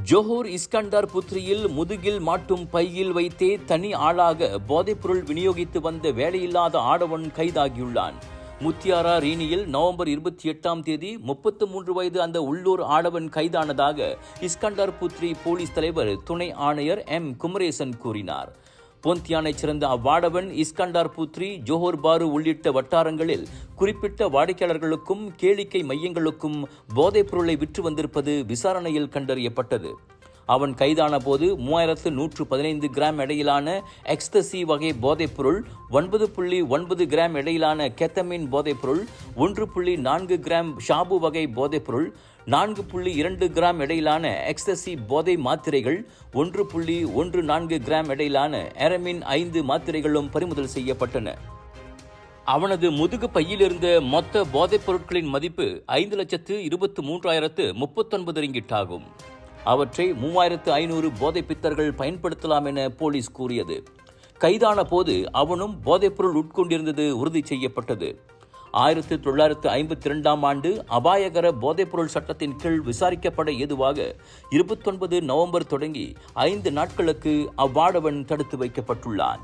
Johor Iskandar புத்ரியில் முதுகில் மாட்டும் பையில் வைத்தே தனி ஆளாக போதைப்பொருள் விநியோகித்து வந்த வேலையில்லாத ஆடவன் கைதாகியுள்ளான். முத்தியாரா ரீனியில் நவம்பர் 28 33 வயது அந்த உள்ளூர் ஆடவன் கைதானதாக இஸ்கண்டர் புத்ரி போலீஸ் தலைவர் துணை ஆணையர் எம் குமரேசன் கூறினார். போந்தியானைச் சேர்ந்த அவ்வாடவன் இஸ்கண்டர் புத்ரி, ஜோஹர் பாரு உள்ளிட்ட வட்டாரங்களில் குறிப்பிட்ட வாடிக்கையாளர்களுக்கும் கேளிக்கை மையங்களுக்கும் போதைப் பொருளை விற்று வந்திருப்பது விசாரணையில் கண்டறியப்பட்டது. அவன் கைதான போது 3115 கிராம் எடையிலான எக்ஸ்தசி வகை போதைப்பொருள், 9.9 கிராம் எடையிலான கெத்தமின் போதைப்பொருள், 1.4 கிராம் ஷாபு வகை போதைப்பொருள், 4.2 கிராம் எடையிலான எக்ஸ்தசி போதை மாத்திரைகள், 1.14 கிராம் எடையிலான எரமின் 5 மாத்திரைகளும் பறிமுதல் செய்யப்பட்டன. அவனது முதுகு பையில் இருந்த மொத்த போதைப் பொருட்களின் மதிப்பு 5,23,039 ரிங்கிட் ஆகும். அவற்றை 3,500 போதை பித்தர்கள் பயன்படுத்தலாம் என போலீஸ் கூறியது. கைதான போது அவனும் போதைப்பொருள் உட்கொண்டிருந்தது உறுதி செய்யப்பட்டது. 1952 ஆண்டு அபாயகர போதைப்பொருள் சட்டத்தின் கீழ் விசாரிக்கப்பட ஏதுவாக 29 நவம்பர் தொடங்கி 5 நாட்களுக்கு அவ்வாடவன் தடுத்து வைக்கப்பட்டுள்ளான்.